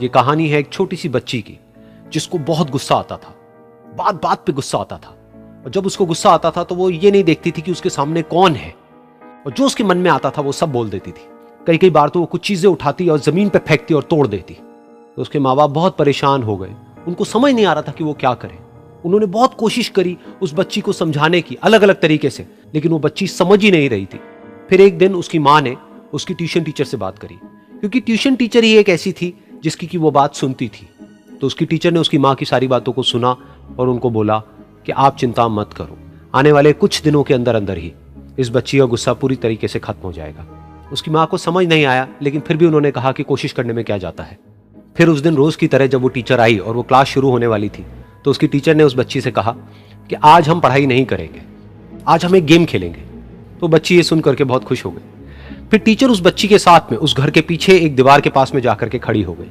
ये कहानी है एक छोटी सी बच्ची की जिसको बहुत गुस्सा आता था, बात बात पे गुस्सा आता था। और जब उसको गुस्सा आता था तो वो ये नहीं देखती थी कि उसके सामने कौन है, और जो उसके मन में आता था वो सब बोल देती थी। कई कई बार तो वो कुछ चीजें उठाती और जमीन पे फेंकती और तोड़ देती। तो उसके माँ बाप बहुत परेशान हो गए, उनको समझ नहीं आ रहा था कि वो क्या करें। उन्होंने बहुत कोशिश करी उस बच्ची को समझाने की अलग अलग तरीके से, लेकिन वो बच्ची समझ ही नहीं रही थी। फिर एक दिन उसकी माँ ने उसकी ट्यूशन टीचर से बात करी, क्योंकि ट्यूशन टीचर ही एक ऐसी थी जिसकी कि वो बात सुनती थी। तो उसकी टीचर ने उसकी माँ की सारी बातों को सुना और उनको बोला कि आप चिंता मत करो, आने वाले कुछ दिनों के अंदर अंदर ही इस बच्ची का गुस्सा पूरी तरीके से खत्म हो जाएगा। उसकी माँ को समझ नहीं आया, लेकिन फिर भी उन्होंने कहा कि कोशिश करने में क्या जाता है। फिर उस दिन रोज की तरह जब वो टीचर आई और वो क्लास शुरू होने वाली थी, तो उसकी टीचर ने उस बच्ची से कहा कि आज हम पढ़ाई नहीं करेंगे, आज हम एक गेम खेलेंगे। तो बच्ची ये सुन करके बहुत खुश हो गई। फिर टीचर उस बच्ची के साथ में उस घर के पीछे एक दीवार के पास में जाकर के खड़ी हो गई,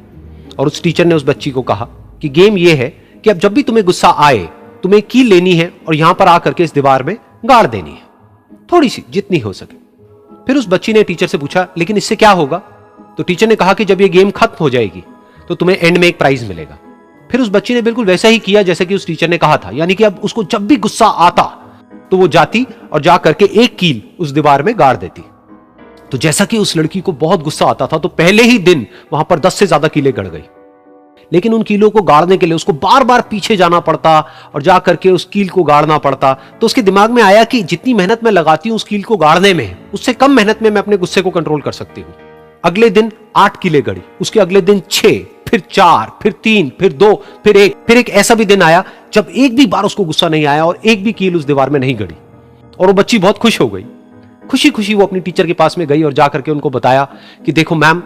और उस टीचर ने उस बच्ची को कहा कि गेम ये है कि अब जब भी तुम्हें गुस्सा आए, तुम्हें कील लेनी है और यहां पर आकर के इस दीवार में गाड़ देनी है, थोड़ी सी, जितनी हो सके। फिर उस बच्ची ने टीचर से पूछा, लेकिन इससे क्या होगा? तो टीचर ने कहा कि जब ये गेम खत्म हो जाएगी तो तुम्हें एंड में एक प्राइज मिलेगा। फिर उस बच्ची ने बिल्कुल वैसा ही किया जैसे कि उस टीचर ने कहा था, यानी कि अब उसको जब भी गुस्सा आता तो वो जाती और जा करके एक कील उस दीवार में गाड़ देती। तो जैसा कि उस लड़की को बहुत गुस्सा आता था, तो पहले ही दिन वहां पर 10 से ज्यादा कीलें गड़ गई। लेकिन उन कीलों को गाड़ने के लिए उसको बार बार पीछे जाना पड़ता और जा करके उस कील को गाड़ना पड़ता। तो उसके दिमाग में आया कि जितनी मेहनत मैं लगाती हूं उस कील को गाड़ने में, उससे कम मेहनत में मैं अपने गुस्से को कंट्रोल कर सकती हूं। अगले दिन 8 कीलें गड़ी, उसके अगले दिन 6, फिर 4, फिर 3, फिर 2, फिर 1। फिर एक ऐसा भी दिन आया जब एक भी बार उसको गुस्सा नहीं आया और एक भी कील उस दीवार में नहीं गड़ी, और वो बच्ची बहुत खुश हो गई। खुशी खुशी वो अपनी टीचर के पास में गई और जाकर के उनको बताया कि देखो मैम,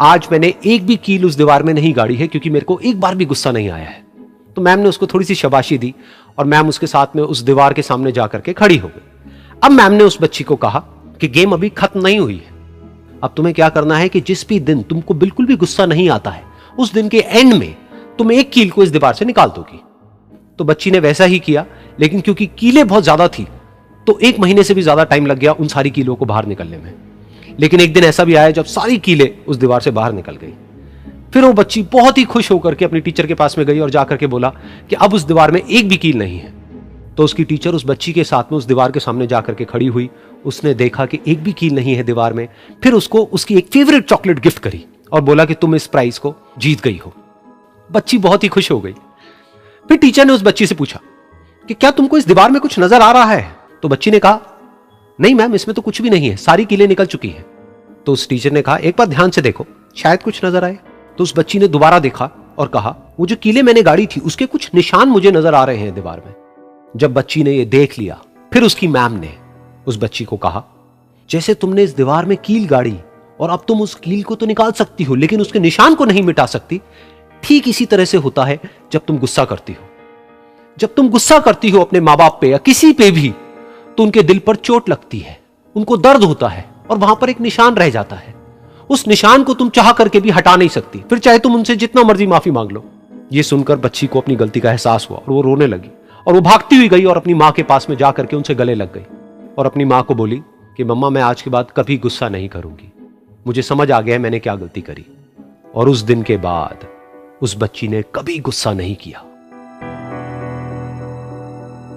आज मैंने एक भी कील उस दीवार में नहीं गाड़ी है, क्योंकि मेरे को एक बार भी गुस्सा नहीं आया है। तो मैम ने उसको थोड़ी सी शाबाशी दी और मैम उसके साथ में उस दीवार के सामने जाकर के खड़ी हो गई। अब मैम ने उस बच्ची को कहा कि गेम अभी खत्म नहीं हुई है, अब तुम्हें क्या करना है कि जिस भी दिन तुमको बिल्कुल भी गुस्सा नहीं आता है, उस दिन के एंड में तुम एक कील को इस दीवार से निकाल दोगी। तो बच्ची ने वैसा ही किया, लेकिन क्योंकि कीलें बहुत ज्यादा थी तो 1 महीने से भी ज्यादा टाइम लग गया उन सारी कीलों को बाहर निकलने में। लेकिन एक दिन ऐसा भी आया जब सारी कीलें उस दीवार से बाहर निकल गई। फिर वो बच्ची बहुत ही खुश होकर के अपनी टीचर के पास में गई और जाकर के बोला कि अब उस दीवार में एक भी कील नहीं है। तो उसकी टीचर उस बच्ची के साथ में उस दीवार के सामने जाकर के खड़ी हुई। उसने देखा कि एक भी कील नहीं है दीवार में। फिर उसको उसकी एक फेवरेट चॉकलेट गिफ्ट करी और बोला कि तुम इस प्राइज को जीत गई हो। बच्ची बहुत ही खुश हो गई। फिर टीचर ने उस बच्ची से पूछा कि क्या तुमको इस दीवार में कुछ नजर आ रहा है? तो बच्ची ने कहा, नहीं मैम, इसमें तो कुछ भी नहीं है, सारी कीलें निकल चुकी हैं। तो उस टीचर ने कहा, एक बार ध्यान से देखो, शायद कुछ नजर आए। तो उस बच्ची ने दोबारा देखा और कहा, वो जो कीलें मैंने गाड़ी थी उसके कुछ निशान मुझे नजर आ रहे हैं दीवार में। जब बच्ची ने ये देख लिया, फिर उसकी मैम ने उस बच्ची को कहा, जैसे तुमने इस दीवार में कील गाड़ी और अब तुम उस कील को तो निकाल सकती हो लेकिन उसके निशान को नहीं मिटा सकती, ठीक इसी तरह से होता है जब तुम गुस्सा करती हो। जब तुम गुस्सा करती हो अपने माँ बाप पे या किसी पे भी, तो उनके दिल पर चोट लगती है, उनको दर्द होता है और वहां पर एक निशान रह जाता है। उस निशान को तुम चाह करके भी हटा नहीं सकती, फिर चाहे तुम उनसे जितना मर्जी माफी मांग लो। ये सुनकर बच्ची को अपनी गलती का एहसास हुआ और वो रोने लगी और वो भागती हुई गई और अपनी माँ के पास में जाकर के उनसे गले लग गई और अपनी माँ को बोली कि मम्मा, मैं आज के बाद कभी गुस्सा नहीं करूंगी, मुझे समझ आ गया है मैंने क्या गलती करी। और उस दिन के बाद उस बच्ची ने कभी गुस्सा नहीं किया।